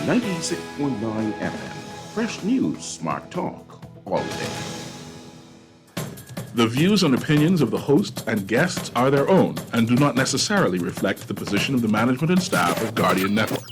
96.9 FM. Fresh news, smart talk, all day. The views and opinions of the hosts and guests are their own and do not necessarily reflect the position of the management and staff of Guardian Network.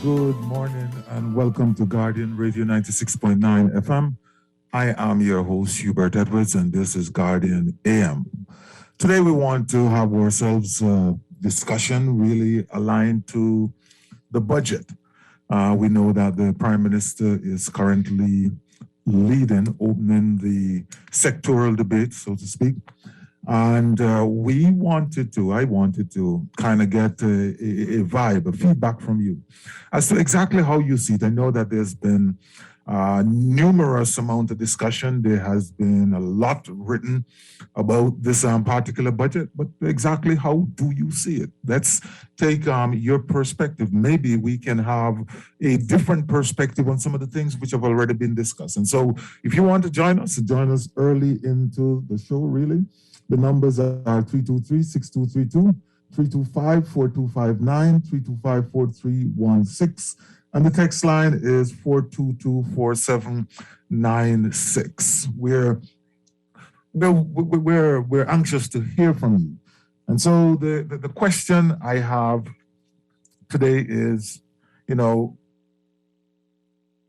Good morning and welcome to Guardian Radio 96.9 FM. I am your host, Hubert Edwards, and this is Guardian AM. Today we want to have ourselves a discussion really aligned to the budget. We know that the Prime Minister is currently opening the sectoral debate, so to speak. And I wanted to kind of get a vibe, a feedback from you as to exactly how you see it. I know that there's been numerous amount of discussion. There has been a lot written about this particular budget, but exactly how do you see it? Let's take your perspective. Maybe we can have a different perspective on some of the things which have already been discussed. And so if you want to join us early into the show, really. The numbers are 323-6232, 325-4259, 325-4316, and the text line is 422-4796. We're anxious to hear from you. And so the question I have today is,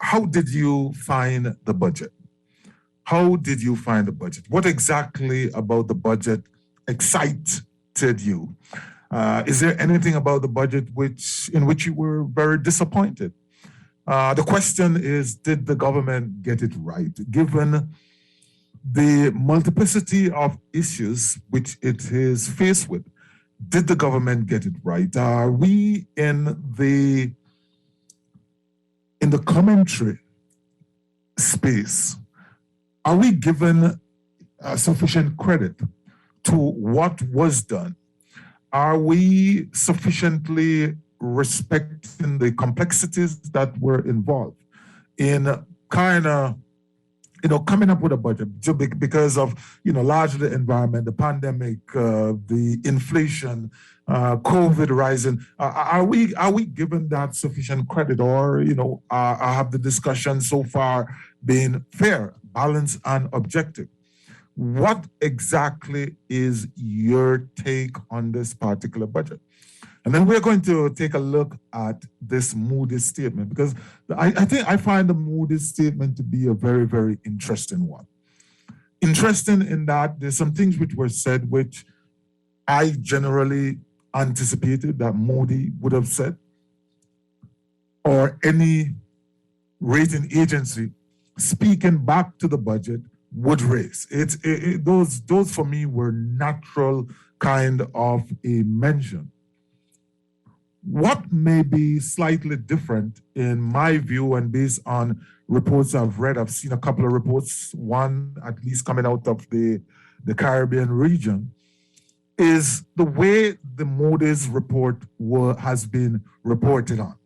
how did you find the budget? How did you find the budget? What exactly about the budget excited you? Is there anything about the budget in which you were very disappointed? The question is, did the government get it right? Given the multiplicity of issues which it is faced with, did the government get it right? Are we in the commentary space? Are we given sufficient credit to what was done? Are we sufficiently respecting the complexities that were involved in kind of, coming up with a budget because of, largely the environment, the pandemic, the inflation, COVID rising? Are we given that sufficient credit, or have the discussion so far been fair, balanced, and objective? What exactly is your take on this particular budget? And then we're going to take a look at this Moody's statement, because I find the Moody's statement to be a very, very interesting one. Interesting in that there's some things which were said which I generally anticipated that Moody would have said, or any rating agency speaking back to the budget would raise. Those for me were natural kind of a mention. What may be slightly different in my view, and based on reports I've read, I've seen a couple of reports, one at least coming out of the Caribbean region, is the way the Moody's report has been reported on.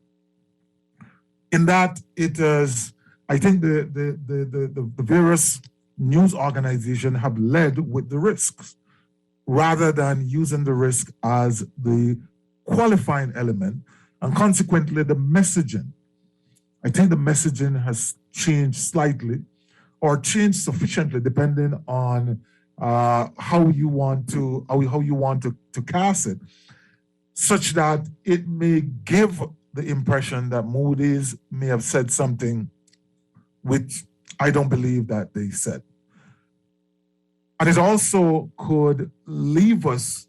In that it is, I think the various news organizations have led with the risks rather than using the risk as the qualifying element, and consequently the messaging. I think the messaging has changed slightly, or changed sufficiently, depending on how you want to cast it, such that it may give the impression that Moody's may have said something which I don't believe that they said. And it also could leave us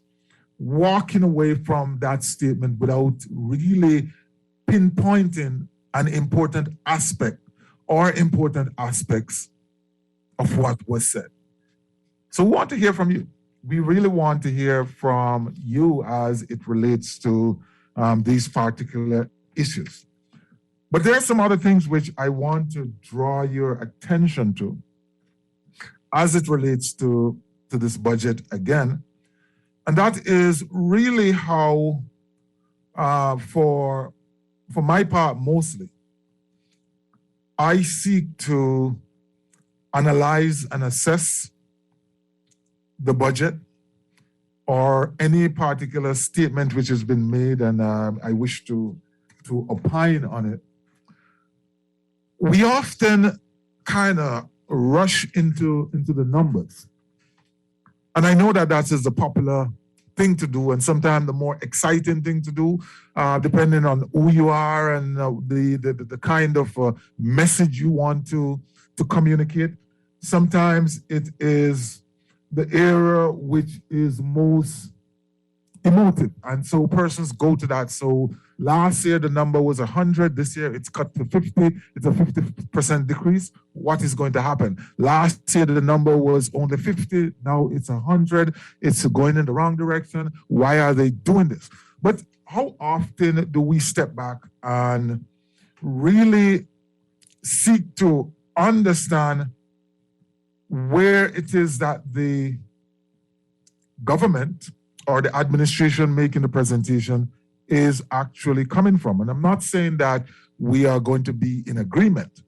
walking away from that statement without really pinpointing an important aspect or important aspects of what was said. So we want to hear from you. We really want to hear from you as it relates to these particular issues. But there are some other things which I want to draw your attention to. as it relates to this budget again. And that is really how, for my part mostly, I seek to analyze and assess the budget or any particular statement which has been made, and I wish to opine on it. We often kind of rush into the numbers. And I know that that is the popular thing to do, and sometimes the more exciting thing to do, depending on who you are and the kind of message you want to communicate. Sometimes it is the area which is most emotive, and so persons go to that. So last year the number was 100. This year it's cut to 50. It's a 50% decrease. What is going to happen? Last year the number was only 50. Now it's 100. It's going in the wrong direction. Why are they doing this? But how often do we step back and really seek to understand where it is that the government or the administration making the presentation is actually coming from? And I'm not saying that we are going to be in agreement,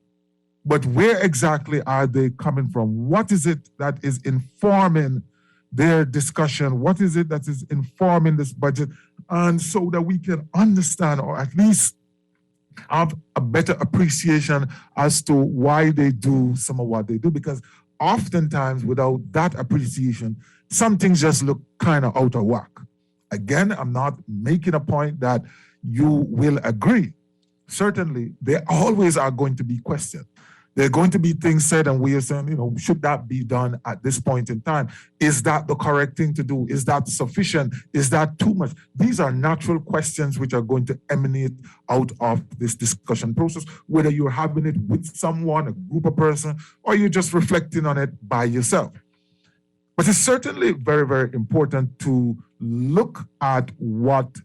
but where exactly are they coming from? What is it that is informing their discussion? What is it that is informing this budget? And so that we can understand, or at least have a better appreciation as to why they do some of what they do. Because oftentimes without that appreciation, some things just look kind of out of whack. Again, I'm not making a point that you will agree. Certainly, there always are going to be questions. There are going to be things said, and we are saying, should that be done at this point in time? Is that the correct thing to do? Is that sufficient? Is that too much? These are natural questions which are going to emanate out of this discussion process, whether you're having it with someone, a group of person, or you're just reflecting on it by yourself. But it's certainly very, very important to look at what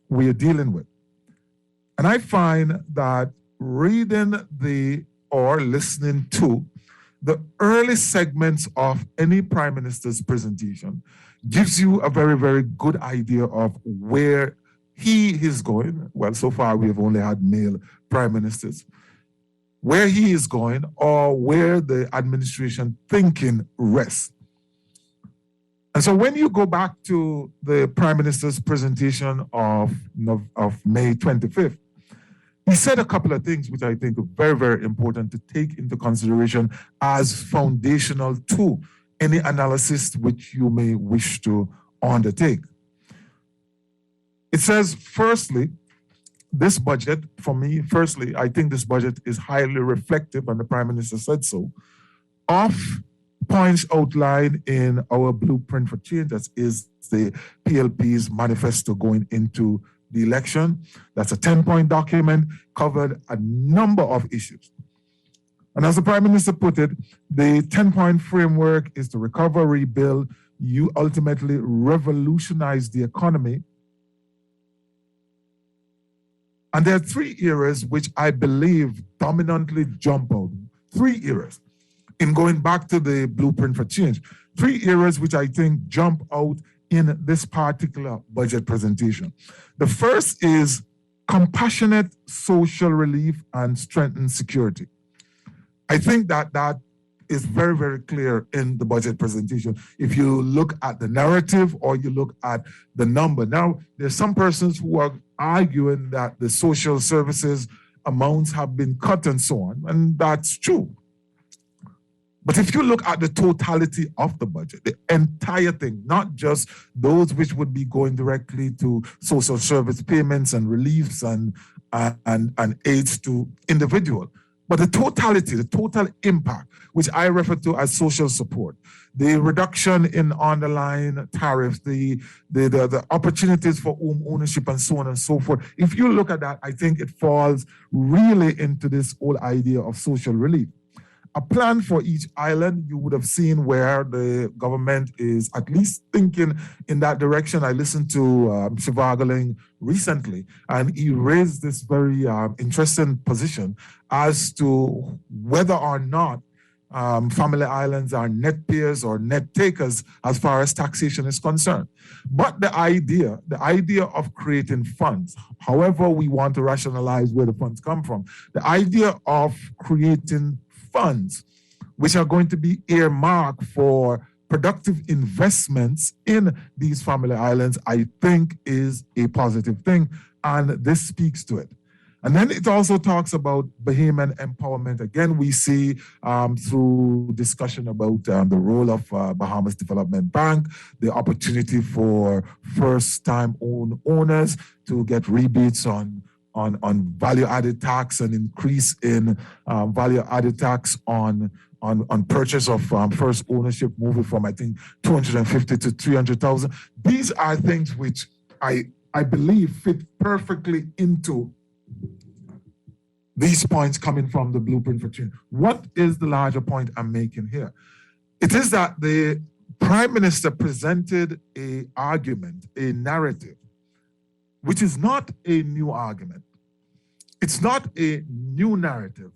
we're dealing with. And I find that reading or listening to the early segments of any prime minister's presentation gives you a very, very good idea of where he is going. Well, so far we have only had male prime ministers. Where he is going, or where the administration thinking rests. And so when you go back to the prime minister's presentation of May 25th, he said a couple of things which I think are very, very important to take into consideration as foundational to any analysis which you may wish to undertake. It says, firstly, this budget, for me, I think this budget is highly reflective, and the Prime Minister said so, of points outlined in our blueprint for change, that is the PLP's manifesto going into the election. That's a 10-point document, covered a number of issues. And as the Prime Minister put it, the 10-point framework is to recover, rebuild, you ultimately revolutionize the economy. And there are three areas which I believe dominantly jump out. Three areas in going back to the blueprint for change. Three areas which I think jump out in this particular budget presentation. The first is compassionate social relief and strengthened security. I think that is very, very clear in the budget presentation. If you look at the narrative or you look at the number. Now, there's some persons who are arguing that the social services amounts have been cut and so on, and that's true. But if you look at the totality of the budget, the entire thing, not just those which would be going directly to social service payments and reliefs and aids to individual, but the totality, the total impact, which I refer to as social support, the reduction in underlying tariffs, the opportunities for home ownership and so on and so forth. If you look at that, I think it falls really into this whole idea of social relief. A plan for each island, you would have seen where the government is at least thinking in that direction. I listened to Shivagoling recently, and he raised this very interesting position as to whether or not family islands are net payers or net takers as far as taxation is concerned. But the idea of creating funds, however we want to rationalize where the funds come from, the idea of creating funds which are going to be earmarked for productive investments in these family islands, I think is a positive thing. And this speaks to it. And then it also talks about Bahamian empowerment. Again, we see through discussion about the role of Bahamas Development Bank, the opportunity for first-time owners to get rebates on value-added tax and increase in value-added tax on purchase of first ownership, moving from I think 250 to 300,000. These are things which I believe fit perfectly into these points coming from the blueprint for change. What is the larger point I'm making here? It is that the Prime Minister presented a argument, a narrative, which is not a new argument. It's not a new narrative,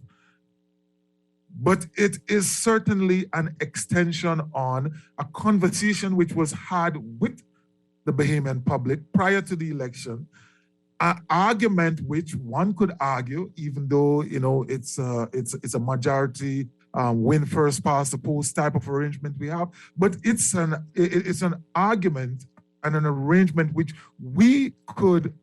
but it is certainly an extension on a conversation which was had with the Bahamian public prior to the election, an argument which one could argue, even though it's a majority win first past the post type of arrangement we have, but it's an argument and an arrangement which we could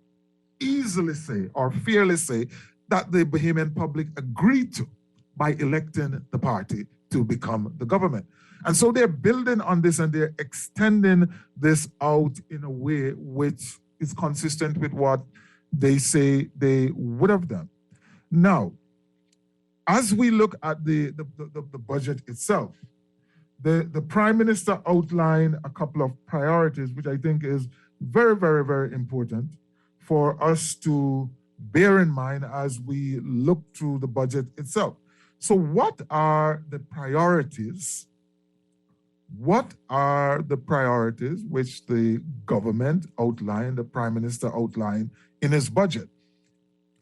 easily say or fairly say that the Bahamian public agreed to by electing the party to become the government. And so they're building on this and they're extending this out in a way which is consistent with what they say they would have done. Now, as we look at the budget itself, the Prime Minister outlined a couple of priorities, which I think is very, very, very important for us to bear in mind as we look through the budget itself. So what are the priorities? What are the priorities which the government outlined, the Prime Minister outlined in his budget?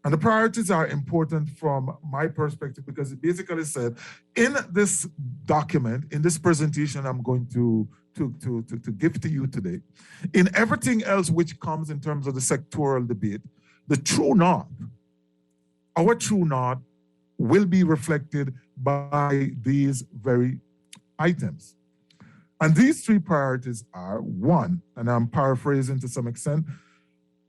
And the priorities are important from my perspective because it basically said, in this document, in this presentation I'm going to give to you today, in everything else which comes in terms of the sectoral debate, the true north, our true north, will be reflected by these very items. And these three priorities are, one, and I'm paraphrasing to some extent,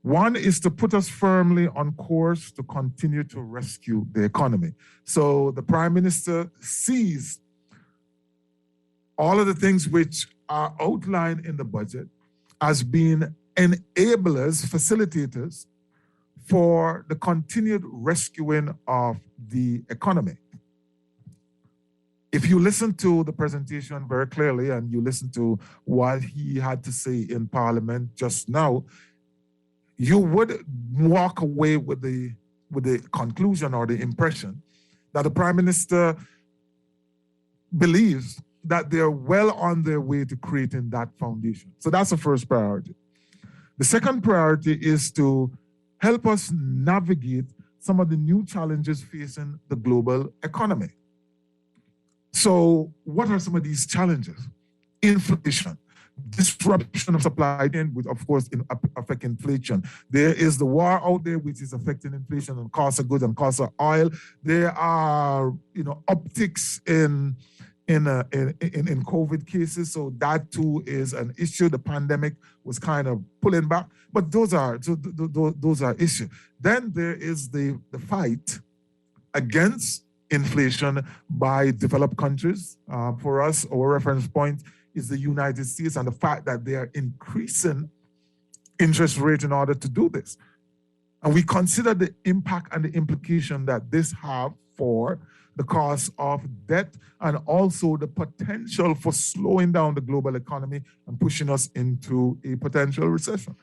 one is to put us firmly on course to continue to rescue the economy. So the Prime Minister sees all of the things which are outlined in the budget as being enablers, facilitators for the continued rescuing of the economy. If you listen to the presentation very clearly and you listen to what he had to say in Parliament just now, you would walk away with the conclusion or the impression that the Prime Minister believes that they're well on their way to creating that foundation. So that's the first priority. The second priority is to help us navigate some of the new challenges facing the global economy. So what are some of these challenges? Inflation, disruption of supply chain, which of course affect inflation. There is the war out there, which is affecting inflation and cost of goods and cost of oil. There are, upticks in COVID cases, so that too is an issue. The pandemic was kind of pulling back, but those are issues. Then there is the fight against inflation by developed countries. For us, our reference point is the United States and the fact that they are increasing interest rate in order to do this. And we consider the impact and the implication that this have for the cost of debt and also the potential for slowing down the global economy and pushing us into a potential recession.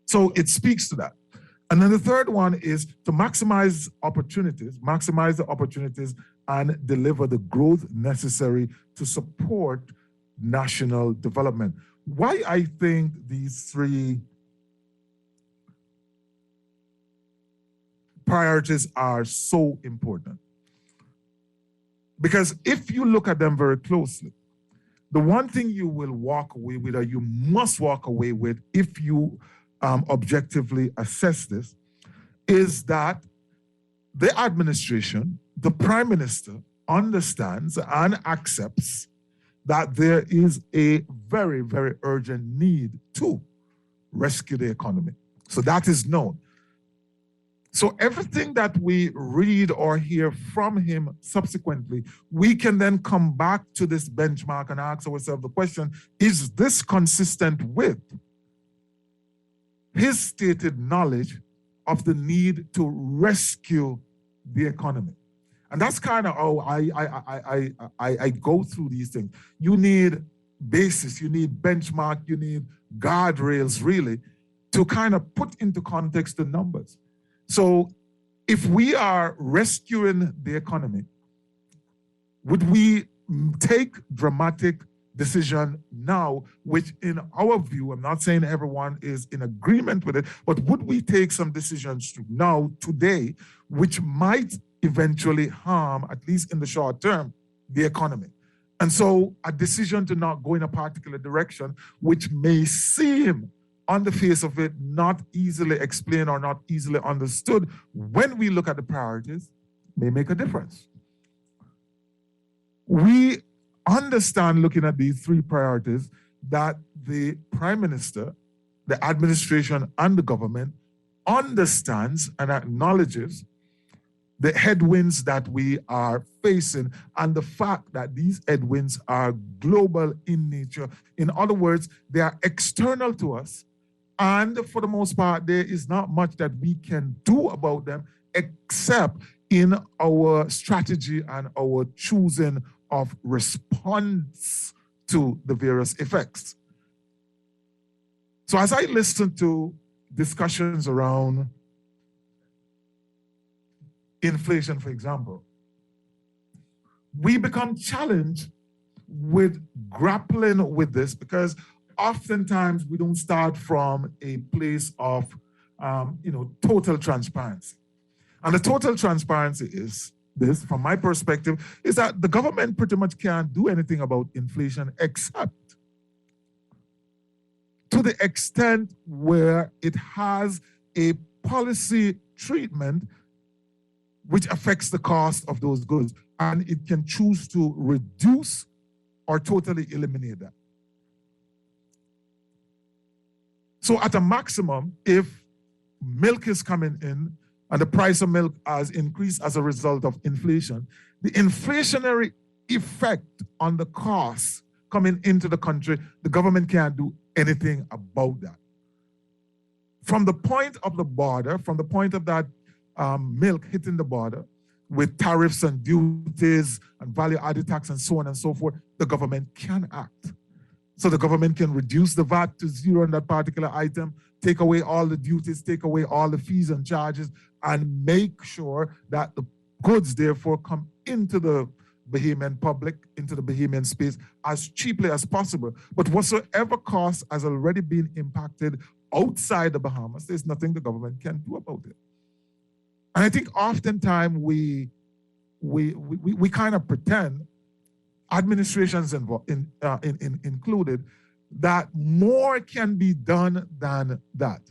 So it speaks to that. And then the third one is to maximize the opportunities and deliver the growth necessary to support national development. Why I think these three priorities are so important. Because if you look at them very closely, the one thing you will walk away with, or you must walk away with if you objectively assess this, is that the administration, the prime minister, understands and accepts that there is a very, very urgent need to rescue the economy. So that is known. So everything that we read or hear from him subsequently, we can then come back to this benchmark and ask ourselves the question, is this consistent with his stated knowledge of the need to rescue the economy? And that's kind of how I go through these things. You need basis, you need benchmark, you need guardrails really to kind of put into context the numbers. So if we are rescuing the economy, would we take dramatic decision now, which in our view, I'm not saying everyone is in agreement with it, but would we take some decisions now, today, which might eventually harm, at least in the short term, the economy? And so a decision to not go in a particular direction, which may seem on the face of it, not easily explained or not easily understood, when we look at the priorities, may make a difference. We understand, looking at these three priorities, that the prime minister, the administration, and the government understands and acknowledges the headwinds that we are facing and the fact that these headwinds are global in nature. In other words, they are external to us. And for the most part, there is not much that we can do about them except in our strategy and our choosing of response to the various effects. So as I listen to discussions around inflation, for example, we become challenged with grappling with this because oftentimes we don't start from a place of total transparency. And the total transparency is this, from my perspective, is that the government pretty much can't do anything about inflation except to the extent where it has a policy treatment which affects the cost of those goods. And it can choose to reduce or totally eliminate that. So at a maximum, if milk is coming in and the price of milk has increased as a result of inflation, the inflationary effect on the costs coming into the country, the government can't do anything about that. From the point of the border, from the point of that milk hitting the border with tariffs and duties and value-added tax and so on and so forth, the government can act. So the government can reduce the VAT to zero on that particular item, take away all the duties, take away all the fees and charges, and make sure that the goods therefore come into the Bahamian public, into the Bahamian space as cheaply as possible. But whatsoever cost has already been impacted outside the Bahamas, there's nothing the government can do about it. And I think oftentimes we kind of pretend, administrations included, that more can be done than that.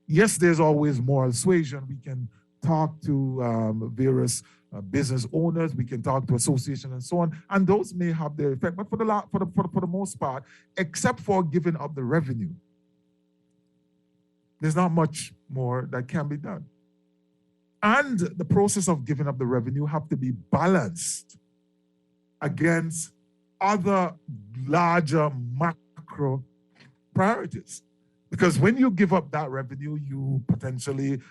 Yes, there's always moral suasion. We can talk to various business owners, we can talk to associations and so on, and those may have their effect. But for the most part, except for giving up the revenue, there's not much more that can be done. And the process of giving up the revenue have to be balanced against other larger macro priorities. Because when you give up that revenue, you potentially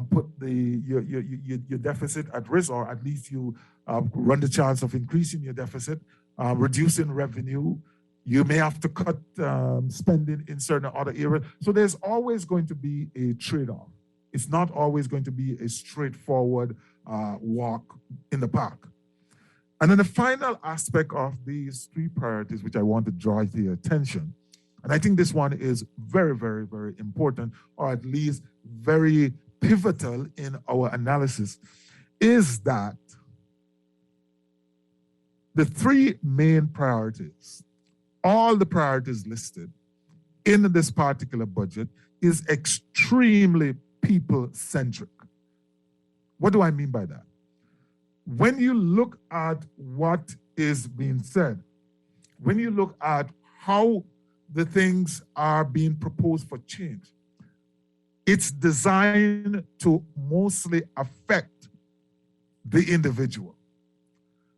put your deficit at risk, or at least you run the chance of increasing your deficit, reducing revenue. You may have to cut spending in certain other areas. So there's always going to be a trade-off. It's not always going to be a straightforward walk in the park. And then the final aspect of these three priorities, which I want to draw to your attention, and I think this one is very, very, very important, or at least very pivotal in our analysis, is that the three main priorities, all the priorities listed in this particular budget is extremely people-centric. What do I mean by that? When you look at what is being said, when you look at how the things are being proposed for change, it's designed to mostly affect the individual.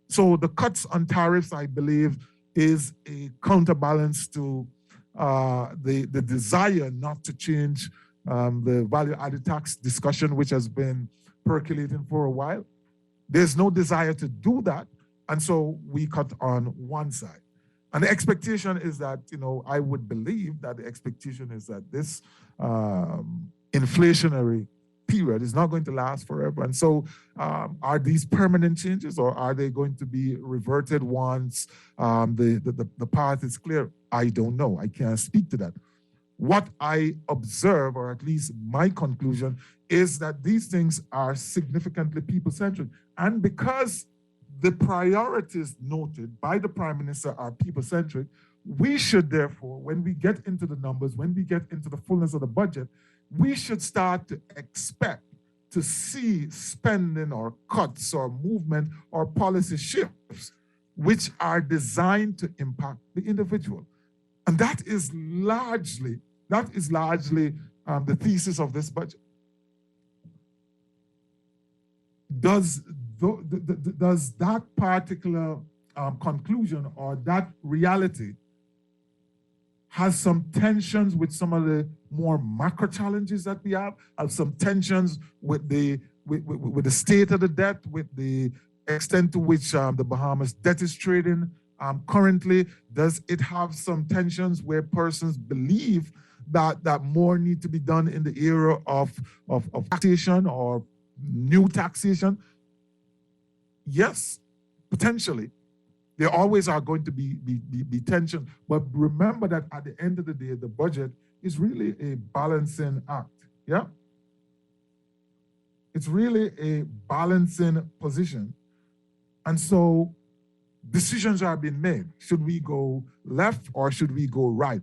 So the cuts on tariffs, I believe, is a counterbalance to the desire not to change the value-added tax discussion, which has been percolating for a while. There's no desire to do that, and so we cut on one side. And the expectation is that, I would believe that the expectation is that this inflationary period is not going to last forever. And so are these permanent changes, or are they going to be reverted once the path is clear? I don't know. I can't speak to that. What I observe, or at least my conclusion, is that these things are significantly people-centric. And because the priorities noted by the Prime Minister are people-centric, we should therefore, when we get into the numbers, when we get into the fullness of the budget, we should start to expect to see spending or cuts or movement or policy shifts which are designed to impact the individual. And that is largely the thesis of this budget. Does that particular conclusion or that reality has some tensions with some of the more macro challenges that we have some tensions with the state of the debt, with the extent to which the Bahamas debt is trading currently? Does it have some tensions where persons believe that more need to be done in the era of taxation or new taxation? Yes, potentially. There always are going to be tension. But remember that at the end of the day, the budget is really a balancing act. Yeah? It's really a balancing position. And so decisions are being made. Should we go left or should we go right?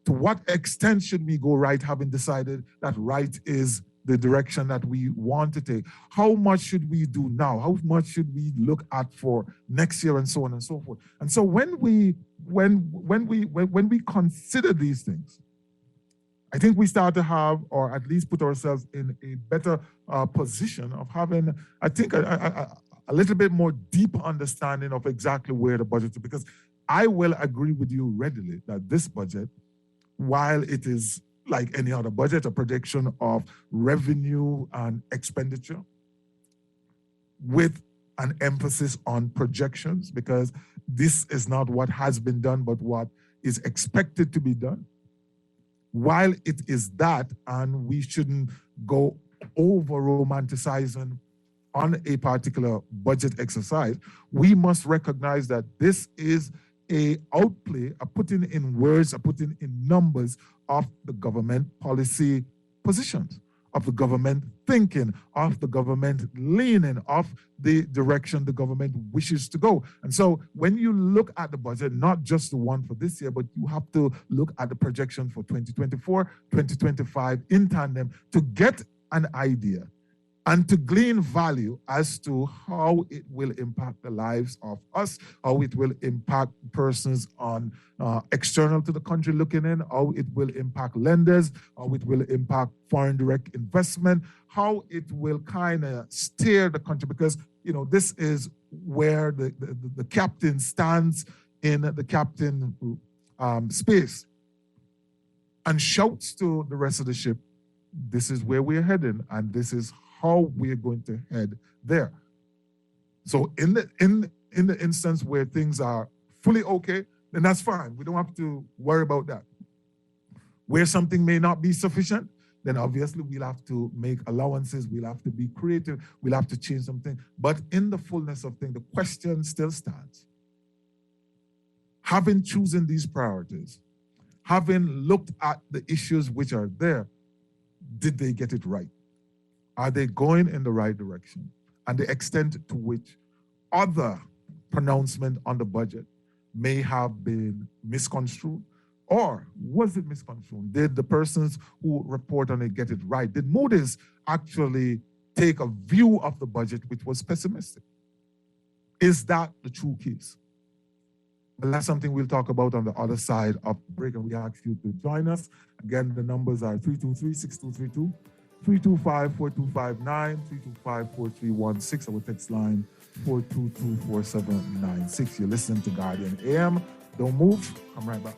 To what extent should we go right, having decided that right is the direction that we want to take? How much should we do now? How much should we look at for next year, and so on and so forth? And so when we consider these things, I think we start to have, or at least put ourselves in a better position of having, I think, a little bit more deep understanding of exactly where the budget is. Because I will agree with you readily that this budget, while it is like any other budget, a prediction of revenue and expenditure with an emphasis on projections, because this is not what has been done, but what is expected to be done. While it is that, and we shouldn't go over romanticizing on a particular budget exercise, we must recognize that this is a outplay, a putting in words, a putting in numbers of the government policy positions, of the government thinking, of the government leaning, of the direction the government wishes to go. And so when you look at the budget, not just the one for this year, but you have to look at the projection for 2024, 2025 in tandem to get an idea and to glean value as to how it will impact the lives of us, how it will impact persons on external to the country looking in, how it will impact lenders, how it will impact foreign direct investment, how it will kind of steer the country, because this is where the captain stands in the captain space and shouts to the rest of the ship, this is where we're heading, and this is how we're going to head there. So in the instance where things are fully okay, then that's fine. We don't have to worry about that. Where something may not be sufficient, then obviously we'll have to make allowances, we'll have to be creative, we'll have to change something. But in the fullness of things, the question still stands. Having chosen these priorities, having looked at the issues which are there, did they get it right? Are they going in the right direction? And the extent to which other pronouncement on the budget may have been misconstrued? Or was it misconstrued? Did the persons who report on it get it right? Did Moody's actually take a view of the budget which was pessimistic? Is that the true case? Well, that's something we'll talk about on the other side of the break, and we ask you to join us. Again, the numbers are 323-6232, 325-4259, 325-4316, our text line 422-4796. You're listening to Guardian AM. Don't move. Come right back.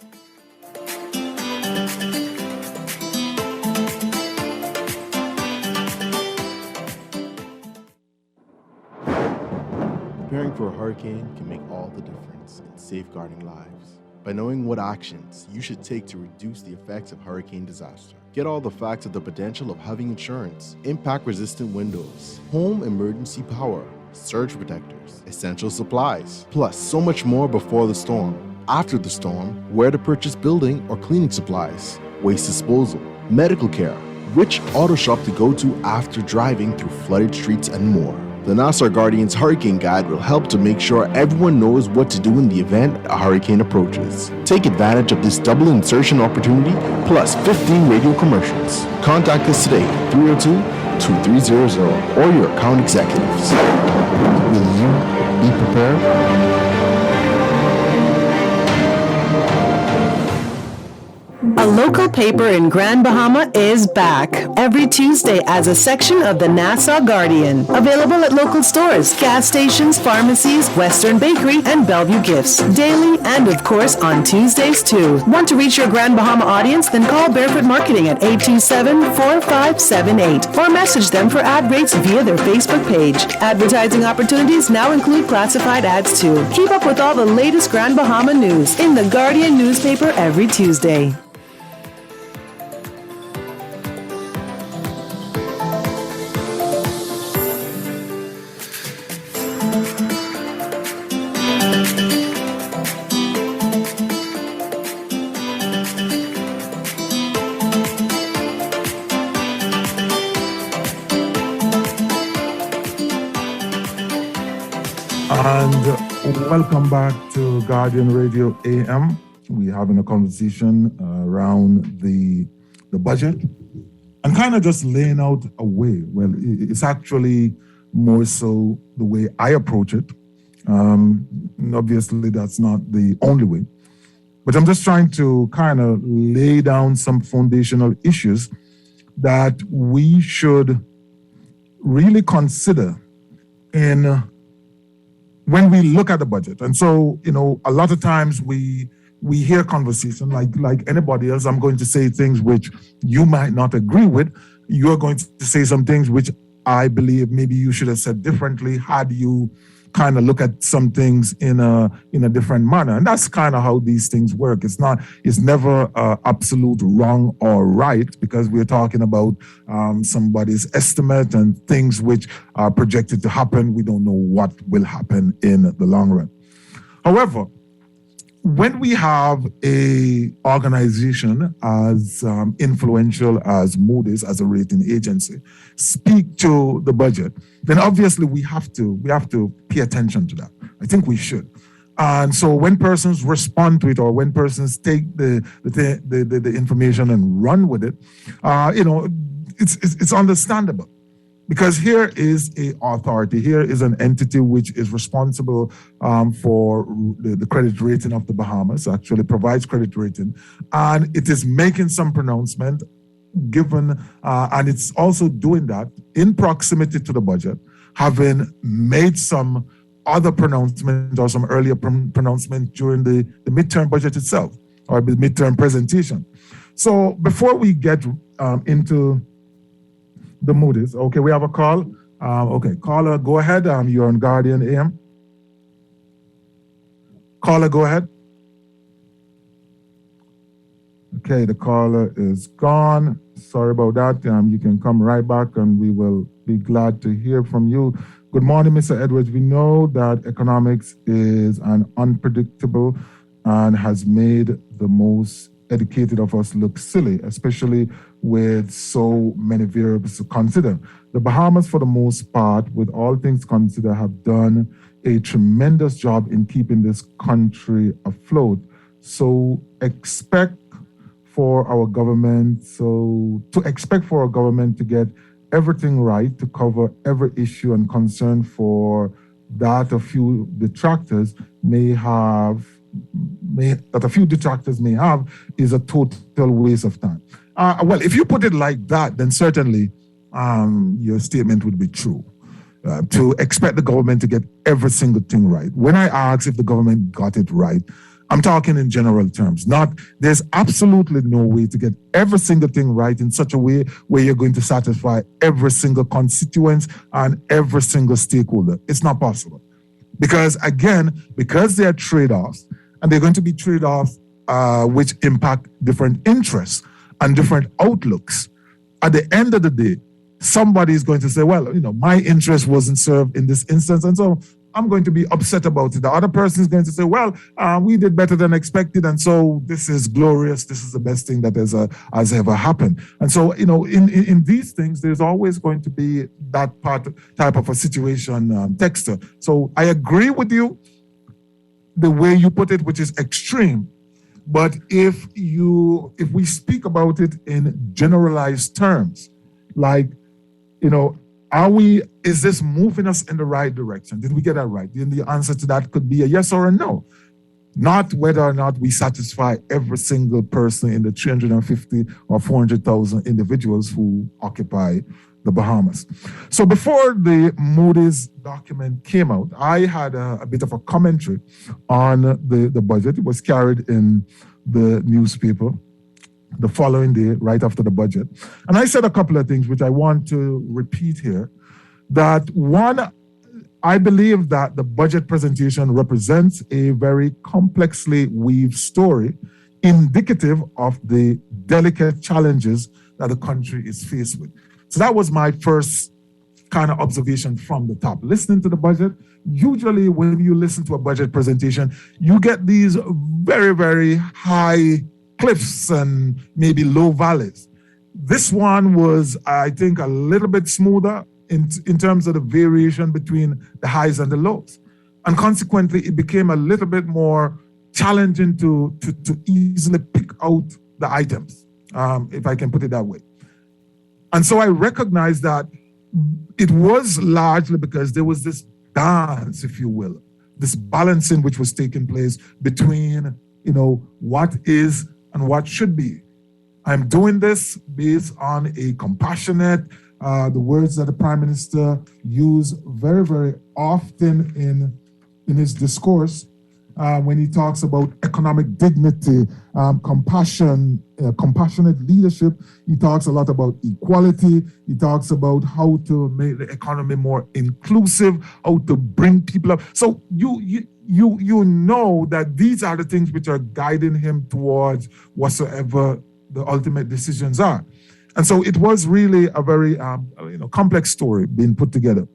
Preparing for a hurricane can make all the difference in safeguarding lives. By knowing what actions you should take to reduce the effects of hurricane disaster. Get all the facts of the potential of having insurance, impact-resistant windows, home emergency power, surge protectors, essential supplies, plus so much more before the storm. After the storm, where to purchase building or cleaning supplies, waste disposal, medical care, which auto shop to go to after driving through flooded streets, and more. The Nassau Guardian's Hurricane Guide will help to make sure everyone knows what to do in the event a hurricane approaches. Take advantage of this double insertion opportunity plus 15 radio commercials. Contact us today at 302-2300 or your account executives. Will you be prepared? A local paper in Grand Bahama is back every Tuesday as a section of the Nassau Guardian. Available at local stores, gas stations, pharmacies, Western Bakery, and Bellevue Gifts. Daily and, of course, on Tuesdays too. Want to reach your Grand Bahama audience? Then call Barefoot Marketing at 827-4578 or message them for ad rates via their Facebook page. Advertising opportunities now include classified ads too. Keep up with all the latest Grand Bahama news in the Guardian newspaper every Tuesday. And welcome back to Guardian Radio AM. We're having a conversation around the budget and kind of just laying out a way. Well, it's actually more so the way I approach it. And obviously, that's not the only way. But I'm just trying to kind of lay down some foundational issues that we should really consider when we look at the budget. And so, a lot of times we hear conversation like anybody else. I'm going to say things which you might not agree with. You're going to say some things which I believe maybe you should have said differently had you kind of look at some things in a different manner. And that's kind of how these things work. It's never absolute wrong or right, because we're talking about somebody's estimate and things which are projected to happen. We don't know what will happen in the long run. However, when we have a organization as influential as Moody's, as a rating agency, speak to the budget, then obviously we have to pay attention to that. I think we should. And so when persons respond to it, or when persons take the information and run with it, it's understandable. Because here is a authority, here is an entity which is responsible for the credit rating of the Bahamas, actually provides credit rating, and it is making some pronouncement given, and it's also doing that in proximity to the budget, having made some other pronouncement or some earlier pronouncement during the midterm budget itself, or the midterm presentation. So before we get into the Moody's. Okay, we have a call. Okay, caller, go ahead. You're on Guardian AM. Caller, go ahead. Okay, the caller is gone. Sorry about that. You can come right back and we will be glad to hear from you. Good morning, Mr. Edwards. We know that economics is an unpredictable and has made the most educated of us look silly, especially with so many variables to consider. The Bahamas, for the most part, with all things considered, have done a tremendous job in keeping this country afloat. So expect for our government, to get everything right, to cover every issue and concern for that a few detractors may have is a total waste of time. Well, if you put it like that, then certainly your statement would be true. To expect the government to get every single thing right. When I ask if the government got it right, I'm talking in general terms. There's absolutely no way to get every single thing right in such a way where you're going to satisfy every single constituent and every single stakeholder. It's not possible. Because there are trade-offs, and they're going to be trade-offs which impact different interests and different outlooks. At the end of the day, somebody is going to say, well, my interest wasn't served in this instance, and so I'm going to be upset about it. The other person is going to say, well, we did better than expected, and so this is glorious. This is the best thing that has ever happened. And so, in these things, there's always going to be that type of a situation, Dexter. So I agree with you, the way you put it, which is extreme. But if we speak about it in generalized terms, like, is this moving us in the right direction? Did we get that right? Then the answer to that could be a yes or a no. Not whether or not we satisfy every single person in the 350 or 400,000 individuals who occupy the Bahamas. So before the Moody's document came out, I had a bit of a commentary on the budget. It was carried in the newspaper the following day, right after the budget. And I said a couple of things which I want to repeat here. That one, I believe that the budget presentation represents a very complexly weaved story, indicative of the delicate challenges that the country is faced with. So that was my first kind of observation from the top. Listening to the budget, usually when you listen to a budget presentation, you get these very, very high cliffs and maybe low valleys. This one was, I think, a little bit smoother in terms of the variation between the highs and the lows. And consequently, it became a little bit more challenging to easily pick out the items, if I can put it that way. And so I recognized that it was largely because there was this dance, if you will, this balancing which was taking place between, what is and what should be. I'm doing this based on a compassionate, the words that the Prime Minister used very, very often in his discourse, when he talks about economic dignity, compassion, compassionate leadership. He talks a lot about equality. He talks about how to make the economy more inclusive, how to bring people up. So you know that these are the things which are guiding him towards whatsoever the ultimate decisions are. And so it was really a very complex story being put together.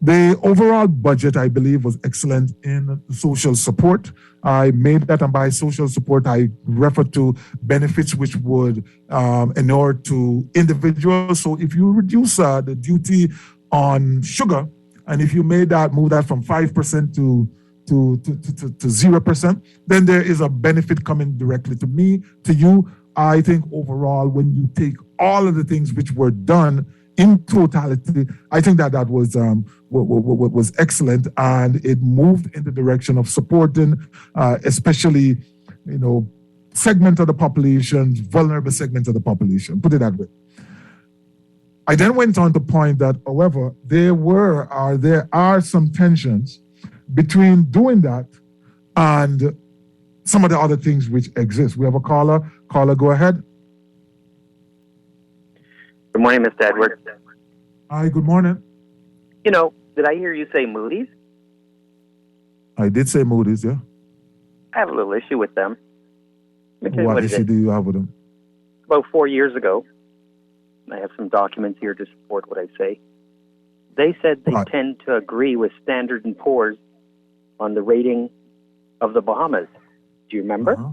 The overall budget, I believe, was excellent in social support. I made that, and by social support, I refer to benefits which would inure to individuals. So if you reduce the duty on sugar, and if you move that from 5% to 0%, then there is a benefit coming directly to me, to you. I think overall, when you take all of the things which were done in totality, I think that was excellent, and it moved in the direction of supporting, especially, segment of the population, vulnerable segment of the population. Put it that way. I then went on to point that, however, there are some tensions between doing that and some of the other things which exist. We have a caller. Caller, go ahead. Good morning, Mr. Edwards. Hi, good morning. Did I hear you say Moody's? I did say Moody's, yeah. I have a little issue with them. What issue do you have with them? About 4 years ago, I have some documents here to support what I say. They said they tend to agree with Standard & Poor's on the rating of the Bahamas. Do you remember? Uh-huh.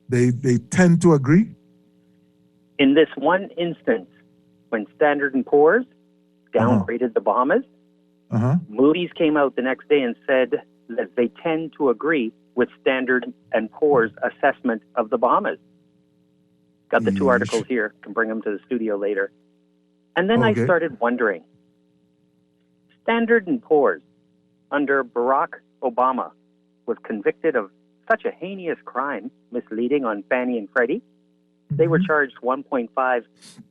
They tend to agree? In this one instance, when Standard & Poor's downgraded the Bahamas, Moody's came out the next day and said that they tend to agree with Standard & Poor's assessment of the Bahamas. Got the two articles here. Can bring them to the studio later. And then I started wondering, Standard & Poor's under Barack Obama was convicted of such a heinous crime, misleading on Fannie and Freddie. They were charged $1.5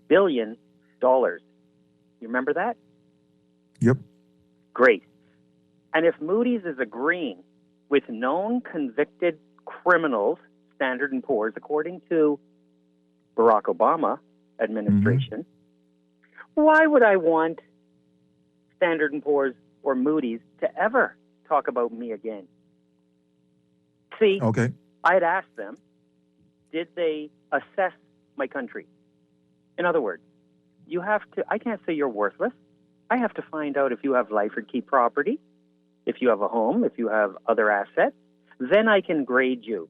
billion. You remember that? Yep. Great. And if Moody's is agreeing with known convicted criminals, Standard & Poor's, according to Barack Obama administration, why would I want Standard & Poor's or Moody's to ever talk about me again? See, I'd ask them, did they assess my country? In other words, you have to, I can't say you're worthless. I have to find out if you have life or key property, if you have a home, if you have other assets. Then I can grade you.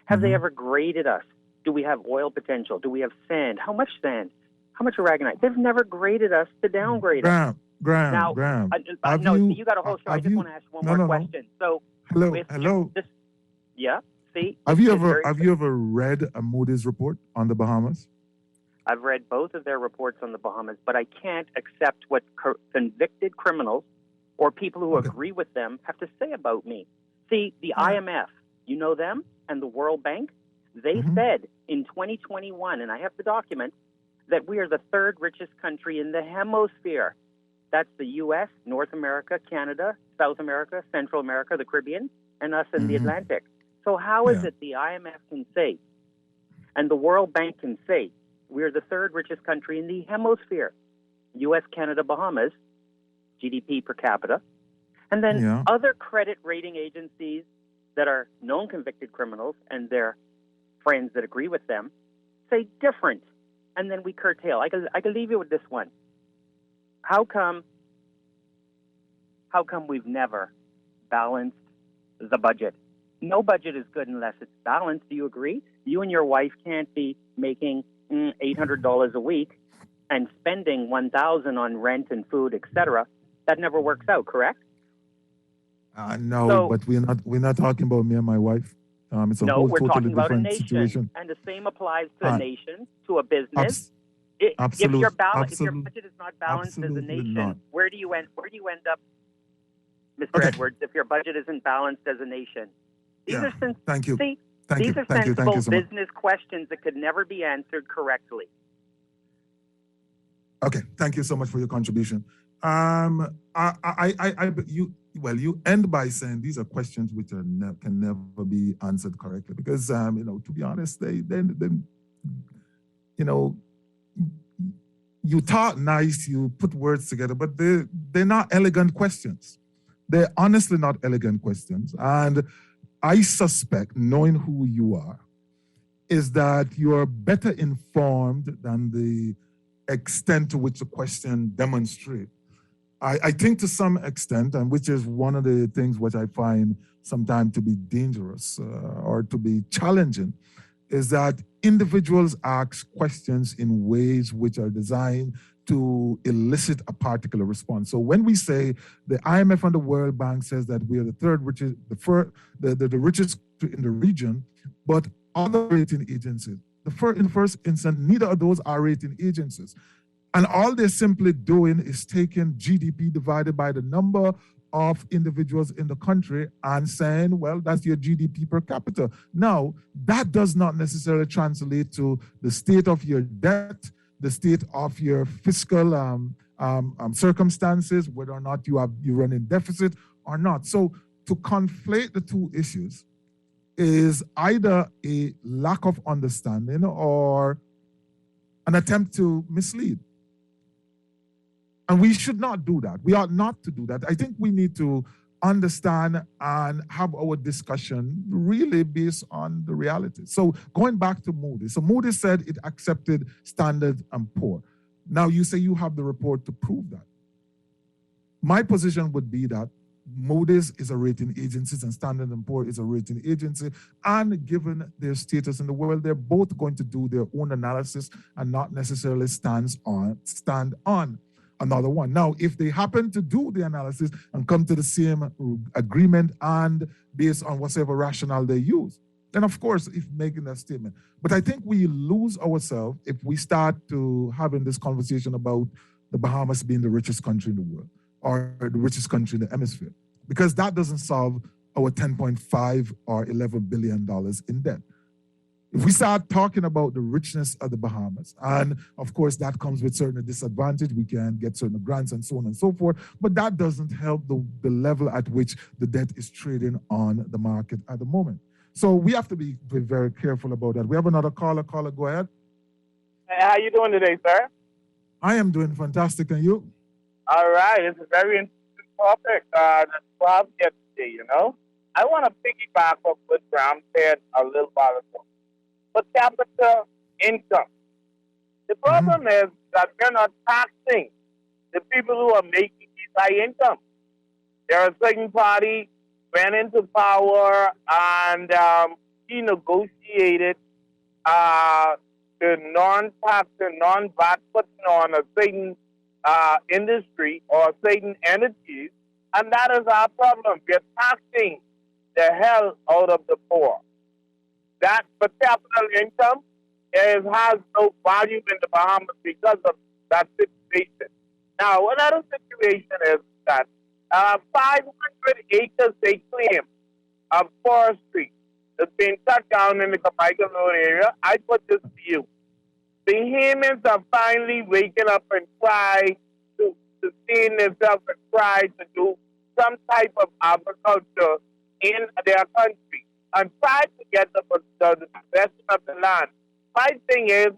Have they ever graded us? Do we have oil potential? Do we have sand? How much sand? How much aragonite? They've never graded us to downgrade us. Graham, no, you got a whole show. I just want to ask one more question. So, hello. Yeah. See. Have you ever read a Moody's report on the Bahamas? I've read both of their reports on the Bahamas, but I can't accept what convicted criminals or people who agree with them have to say about me. See, the IMF, you know them, and the World Bank, they said in 2021, and I have the document, that we are the third richest country in the hemisphere. That's the U.S., North America, Canada, South America, Central America, the Caribbean, and us in the Atlantic. So how is it the IMF can say, and the World Bank can say, we're the third richest country in the hemisphere, U.S., Canada, Bahamas, GDP per capita, and then other credit rating agencies that are known convicted criminals and their friends that agree with them say different, and then we curtail. I can leave you with this one. How come we've never balanced the budget? No budget is good unless it's balanced. Do you agree? You and your wife can't be making $800 a week and spending $1,000 on rent and food, etc. That never works out, correct? No, but we're not talking about me and my wife. It's a whole we're totally talking about a different nation, situation. and the same applies to a nation, to a business. If your budget is not balanced as a nation, where do you end up, Mr. Edwards? If your budget isn't balanced as a nation, these are sensible business questions that could never be answered correctly. Okay, thank you so much for your contribution. You end by saying these are questions which are can never be answered correctly because to be honest, you talk nice, you put words together, but they're not elegant questions. They're honestly not elegant questions. And I suspect, knowing who you are, is that you're better informed than the extent to which the question demonstrates. I think to some extent, and which is one of the things which I find sometimes to be dangerous or to be challenging, is that individuals ask questions in ways which are designed to elicit a particular response. So when we say the IMF and the World Bank says that we are the third richest, the richest in the region, but other rating agencies, in the first instance, neither of those are rating agencies. And all they're simply doing is taking GDP divided by the number of individuals in the country and saying, well, that's your GDP per capita. Now, that does not necessarily translate to the state of your debt, the state of your fiscal circumstances, whether or not you run in deficit or not. So to conflate the two issues is either a lack of understanding or an attempt to mislead. And we should not do that. We ought not to do that. I think we need to understand and have our discussion really based on the reality. So going back to Moody's. So Moody's said it accepted Standard & Poor. Now you say you have the report to prove that. My position would be that Moody's is a rating agency and Standard & Poor is a rating agency. And given their status in the world, they're both going to do their own analysis and not necessarily stand on. another one. Now, if they happen to do the analysis and come to the same agreement and based on whatever rationale they use, then of course, if making that statement. But I think we lose ourselves if we start to having this conversation about the Bahamas being the richest country in the world or the richest country in the hemisphere, because that doesn't solve our $10.5 or $11 billion in debt. If we start talking about the richness of the Bahamas, and of course that comes with certain disadvantage, we can get certain grants and so on and so forth, but that doesn't help the level at which the debt is trading on the market at the moment. So we have to be very careful about that. We have another caller. Caller, go ahead. Hey, how you doing today, sir? I am doing fantastic, and you? All right, it's a very interesting topic that's about yesterday, you know. I want to piggyback off what Graham said a little while ago. Per capita income. The problem is that we're not taxing the people who are making these high income. There are certain party went into power and he negotiated the non-tax and non-VAT putting on a certain industry or certain entities, and that is our problem. We're taxing the hell out of the poor. That per capita income has no value in the Bahamas because of that situation. Now, another situation is that 500 acres they claim of forestry that's been cut down in the Carmichael Road area. I put this to you. The humans are finally waking up and try to sustain themselves and try to do some type of agriculture in their country and try to get the possession of the land. My thing is,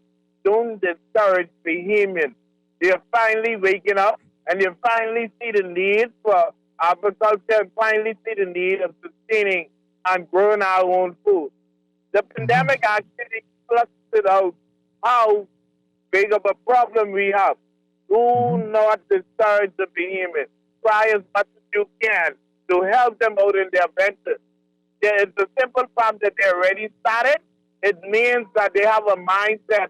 don't discourage the humans. They're finally waking up and you finally see the need for agriculture and finally see the need of sustaining and growing our own food. The pandemic actually flushed out how big of a problem we have. Do not discourage the behemoths. Try as much as you can to help them out in their ventures. There is the simple fact that they already started. It means that they have a mindset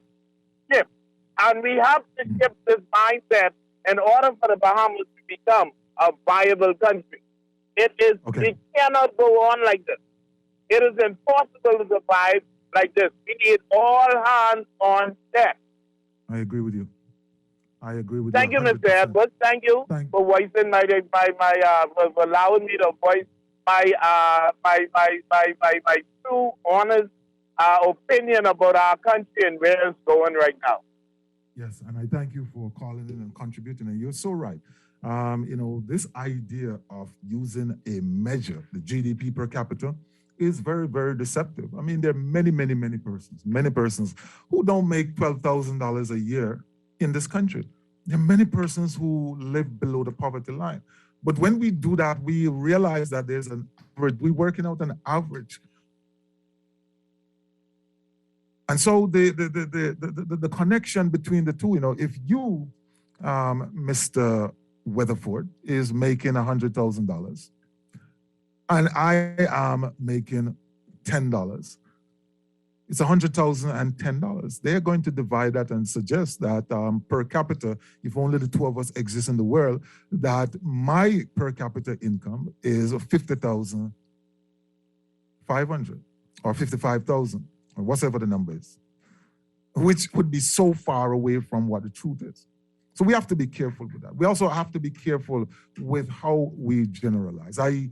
shift. And we have to shift this mindset in order for the Bahamas to become a viable country. We cannot go on like this. It is impossible to survive like this. We need all hands on deck. I agree with you. Thank you, Mr. Edwards. Thank you for voicing for allowing me to voice my true, honest opinion about our country and where it's going right now. Yes, and I thank you for calling in and contributing. And you're so right. This idea of using a measure, the GDP per capita, is very, very deceptive. I mean, there are many persons who don't make $12,000 a year in this country. There are many persons who live below the poverty line. But when we do that, we realize that there's an average, we're working out an average. And so the connection between the two, if you, Mr. Weatherford, is making $100,000 and I am making $10, it's $100,000 and $10. They're going to divide that and suggest that per capita, if only the two of us exist in the world, that my per capita income is $50,500 or $55,000 or whatever the number is, which would be so far away from what the truth is. So we have to be careful with that. We also have to be careful with how we generalize. I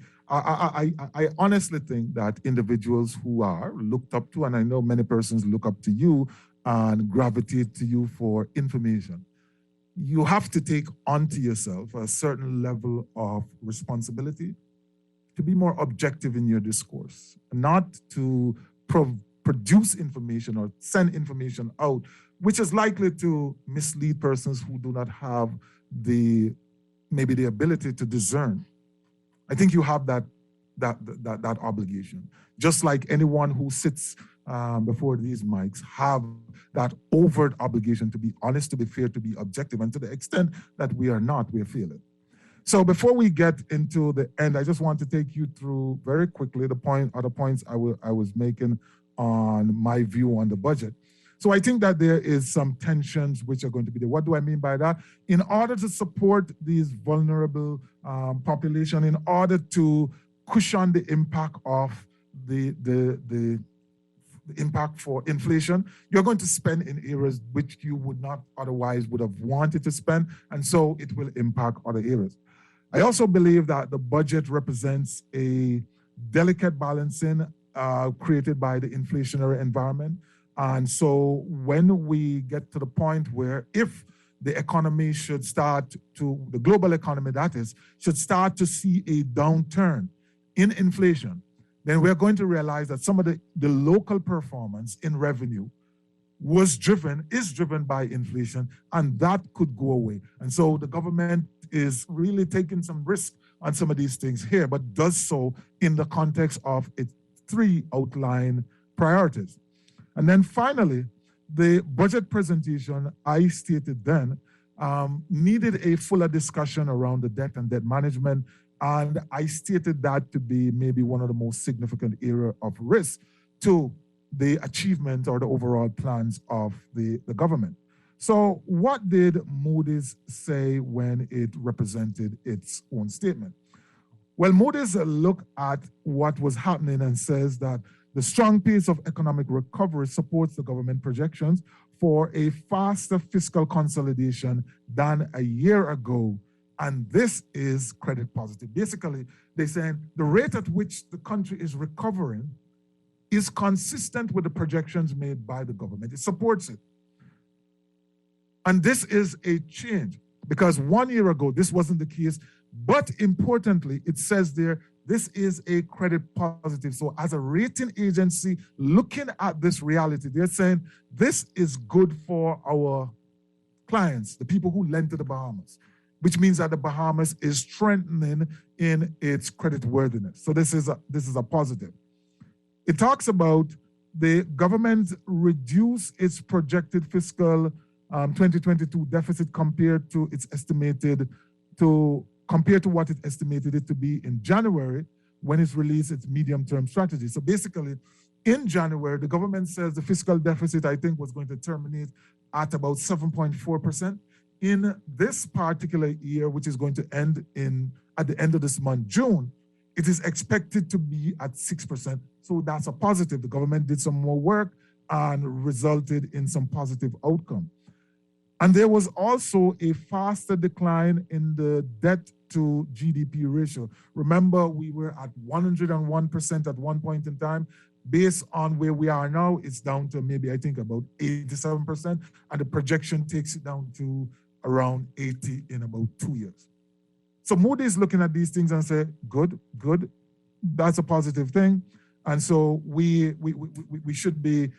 honestly think that individuals who are looked up to, and I know many persons look up to you and gravitate to you for information, you have to take onto yourself a certain level of responsibility to be more objective in your discourse, not to produce information or send information out, which is likely to mislead persons who do not have maybe the ability to discern. I think you have that obligation. Just like anyone who sits before these mics have that overt obligation to be honest, to be fair, to be objective, and to the extent that we are not, we feel it. So before we get into the end, I just want to take you through very quickly the points I was making on my view on the budget. So I think that there is some tensions which are going to be there. What do I mean by that? In order to support these vulnerable population, in order to cushion the impact of the impact for inflation, you're going to spend in areas which you would not otherwise would have wanted to spend, and so it will impact other areas. I also believe that the budget represents a delicate balancing created by the inflationary environment. And so when we get to the point where if the economy should start to, the global economy that is, should start to see a downturn in inflation, then we're going to realize that some of the local performance in revenue is driven by inflation, and that could go away. And so the government is really taking some risk on some of these things here, but does so in the context of its three outlined priorities. And then finally, the budget presentation I stated then needed a fuller discussion around the debt and debt management. And I stated that to be maybe one of the most significant area of risk to the achievement or the overall plans of the government. So what did Moody's say when it represented its own statement? Well, Moody's looked at what was happening and says that the strong pace of economic recovery supports the government projections for a faster fiscal consolidation than a year ago. And this is credit positive. Basically, they're saying the rate at which the country is recovering is consistent with the projections made by the government. It supports it. And this is a change because 1 year ago, this wasn't the case. But importantly, it says there, this is a credit positive. So as a rating agency looking at this reality, they're saying this is good for our clients, the people who lend to the Bahamas, which means that the Bahamas is strengthening in its credit worthiness. So this is a positive. It talks about the government reduce its projected fiscal 2022 deficit compared to what it estimated it to be in January when it released its medium-term strategy. So basically, in January, the government says the fiscal deficit, I think, was going to terminate at about 7.4%. In this particular year, which is going to end at the end of this month, June, it is expected to be at 6%. So that's a positive. The government did some more work and resulted in some positive outcome. And there was also a faster decline in the debt to GDP ratio. Remember, we were at 101% at one point in time. Based on where we are now, it's down to maybe, I think, about 87%. And the projection takes it down to around 80 in about 2 years. So Moody's looking at these things and say, good, that's a positive thing. And so we should be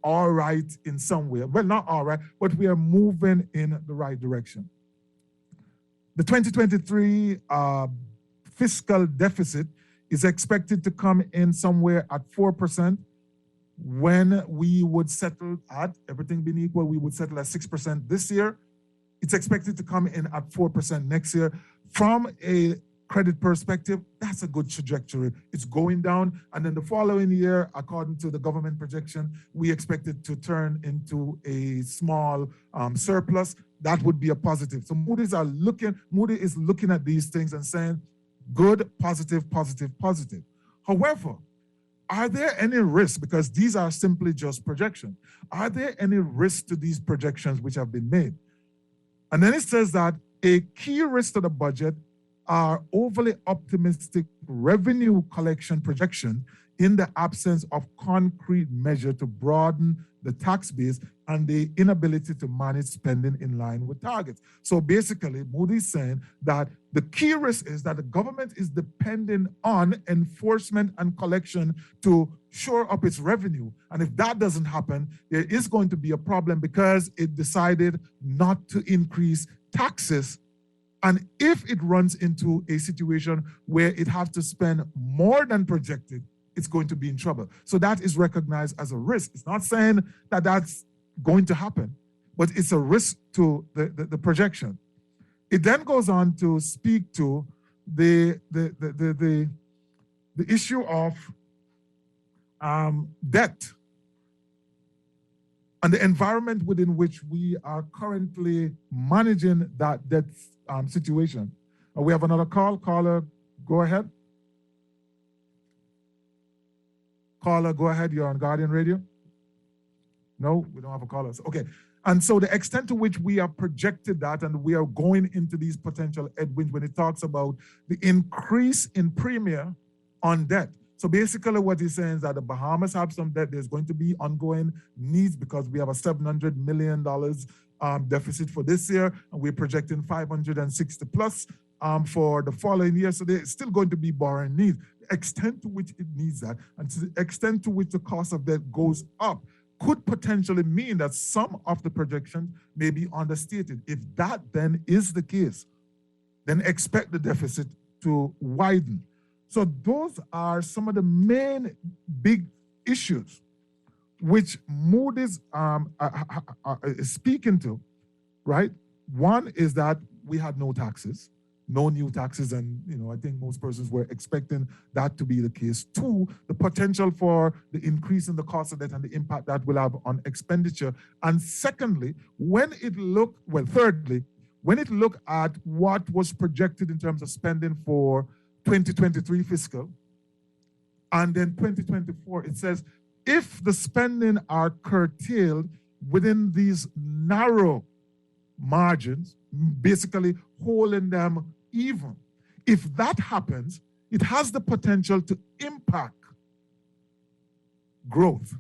all right in some way. Well, not all right, but we are moving in the right direction. The 2023 fiscal deficit is expected to come in somewhere at 4%. When we would settle at, everything being equal, we would settle at 6% this year. It's expected to come in at 4% next year. From a credit perspective, that's a good trajectory. It's going down. And then the following year, according to the government projection, we expect it to turn into a small surplus. That would be a positive. So Moody is looking at these things and saying, good, positive, positive, positive. However, are there any risks? Because these are simply just projections. Are there any risks to these projections which have been made? And then it says that a key risk to the budget are overly optimistic revenue collection projection in the absence of concrete measure to broaden the tax base and the inability to manage spending in line with targets. So basically, Moody's saying that the key risk is that the government is dependent on enforcement and collection to shore up its revenue. And if that doesn't happen, there is going to be a problem because it decided not to increase taxes. And if it runs into a situation where it has to spend more than projected, it's going to be in trouble. So that is recognized as a risk. It's not saying that that's going to happen, but it's a risk to the projection. It then goes on to speak to the issue of debt. and the environment within which we are currently managing that debt situation. We have another call. Caller, go ahead. Caller, go ahead. You're on Guardian Radio. No, we don't have a caller. Okay. And so the extent to which we have projected that, and we are going into these potential headwinds when it talks about the increase in premium on debt. So basically what he's saying is that the Bahamas have some debt. There's going to be ongoing needs because we have a $700 million deficit for this year, and we're projecting 560 plus for the following year. So there's still going to be borrowing needs. The extent to which it needs that, and to the extent to which the cost of debt goes up, could potentially mean that some of the projections may be understated. If that then is the case, then expect the deficit to widen. So those are some of the main big issues which Moody's is speaking to, right? One is that we had no taxes, no new taxes, and I think most persons were expecting that to be the case. Two, the potential for the increase in the cost of debt and the impact that will have on expenditure. And secondly, thirdly, when it looked at what was projected in terms of spending for 2023 fiscal, and then 2024, it says if the spending are curtailed within these narrow margins, basically holding them even. If that happens, it has the potential to impact growth,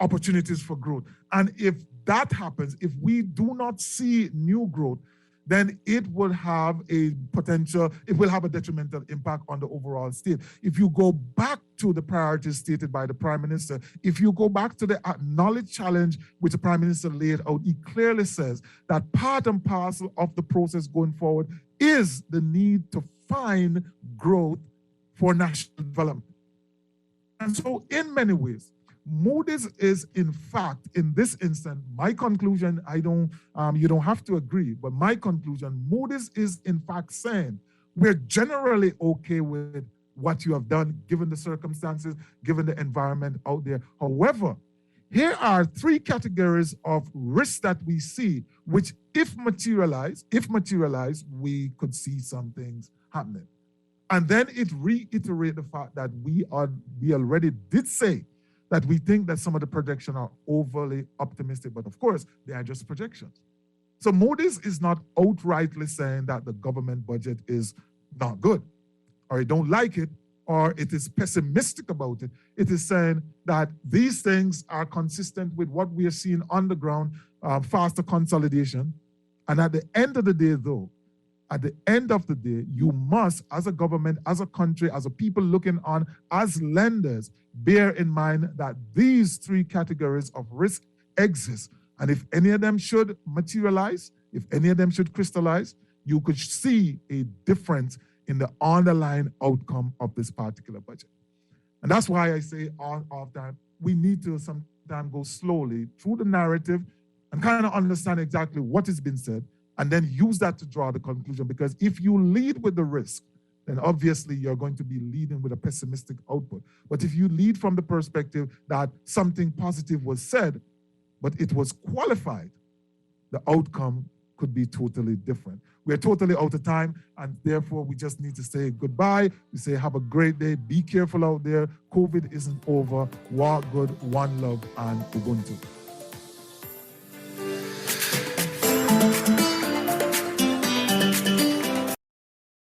opportunities for growth. And if that happens, if we do not see new growth, then it will have a detrimental impact on the overall state. If you go back to the priorities stated by the Prime Minister, if you go back to the acknowledged challenge which the Prime Minister laid out, he clearly says that part and parcel of the process going forward is the need to find growth for national development. And so in many ways, Moody's is, in fact, in this instance, my conclusion, you don't have to agree, but my conclusion, Moody's is, in fact, saying we're generally okay with what you have done, given the circumstances, given the environment out there. However, here are three categories of risks that we see, which if materialized, we could see some things happening. And then it reiterates the fact that we already did say that we think that some of the projections are overly optimistic, but of course, they are just projections. So Moody's is not outrightly saying that the government budget is not good, or it don't like it, or it is pessimistic about it. It is saying that these things are consistent with what we are seeing on the ground, faster consolidation. And at the end of the day, though, you must, as a government, as a country, as a people looking on, as lenders, bear in mind that these three categories of risk exist. And if any of them should materialize, if any of them should crystallize, you could see a difference in the underlying outcome of this particular budget. And that's why I say all of that, we need to sometimes go slowly through the narrative and kind of understand exactly what has been said, and then use that to draw the conclusion. Because if you lead with the risk, then obviously you're going to be leading with a pessimistic output. But if you lead from the perspective that something positive was said, but it was qualified, the outcome could be totally different. We're totally out of time, and therefore we just need to say goodbye. We say have a great day. Be careful out there. COVID isn't over. Walk good, one love, and Ubuntu.